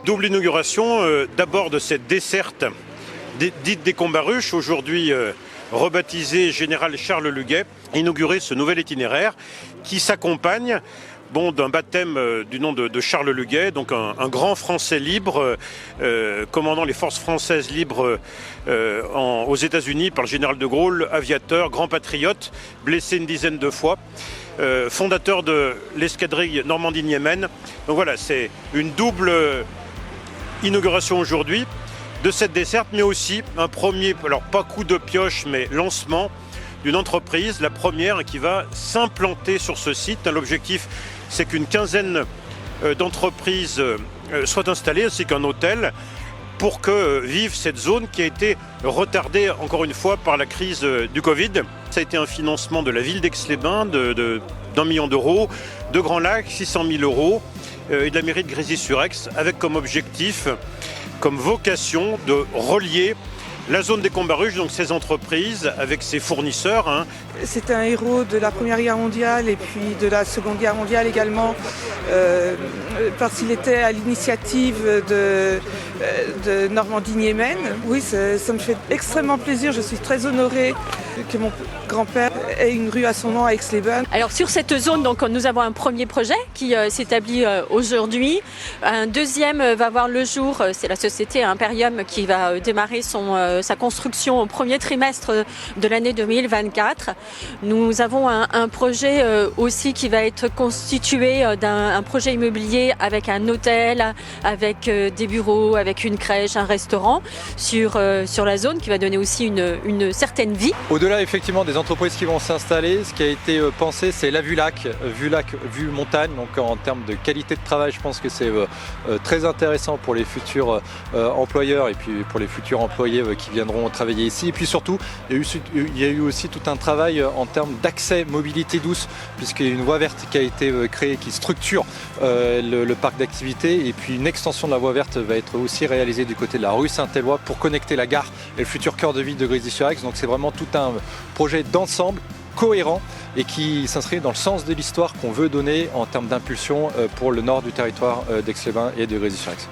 Double inauguration, d'abord de cette desserte dite des Combaruches, aujourd'hui rebaptisée Général Charles Luguet, inaugurer ce nouvel itinéraire qui s'accompagne d'un baptême du nom de Charles Luguet, donc un grand Français libre, commandant les forces françaises libres aux États-Unis par le général de Gaulle, aviateur, grand patriote, blessé une dizaine de fois, fondateur de l'escadrille Normandie-Niemen. Donc voilà, c'est une double inauguration aujourd'hui de cette desserte, mais aussi un premier, alors pas coup de pioche, mais lancement d'une entreprise, la première qui va s'implanter sur ce site. L'objectif, c'est qu'une quinzaine d'entreprises soient installées, ainsi qu'un hôtel, pour que vive cette zone qui a été retardée, encore une fois, par la crise du Covid. Ça a été un financement de la ville d'Aix-les-Bains d'1 million d'euros, de Grand Lac, 600 000 euros, et de la mairie de Grésy-sur-Aix, avec comme objectif, comme vocation de relier la zone des Combaruches, donc ces entreprises, avec ses fournisseurs. C'est un héros de la Première Guerre mondiale et puis de la Seconde Guerre mondiale également, parce qu'il était à l'initiative de Normandie-Niemen. Oui, ça me fait extrêmement plaisir. Je suis très honorée que mon grand-père ait une rue à son nom à Aix-les-Bains. Alors sur cette zone, donc, nous avons un premier projet qui s'établit aujourd'hui. Un deuxième va voir le jour, c'est la société Imperium qui va démarrer sa construction au premier trimestre de l'année 2024. Nous avons un projet aussi qui va être constitué d'un projet immobilier avec un hôtel, avec des bureaux, avec une crèche, un restaurant sur la zone qui va donner aussi une certaine vie. Au-delà effectivement des entreprises qui vont s'installer, ce qui a été pensé, c'est la vue lac, vue montagne. Donc en termes de qualité de travail, je pense que c'est très intéressant pour les futurs employeurs et puis pour les futurs employés qui viendront travailler ici. Et puis surtout, il y a eu aussi tout un travail en termes d'accès mobilité douce, puisqu'il y a une voie verte qui a été créée, qui structure le parc d'activités. Et puis une extension de la voie verte va être aussi réalisée du côté de la rue Saint-Éloi pour connecter la gare et le futur cœur de ville de Grésy-sur-Aix. Donc c'est vraiment tout un projet d'ensemble cohérent et qui s'inscrit dans le sens de l'histoire qu'on veut donner en termes d'impulsion pour le nord du territoire d'Aix-les-Bains et de Grésy-sur-Aix.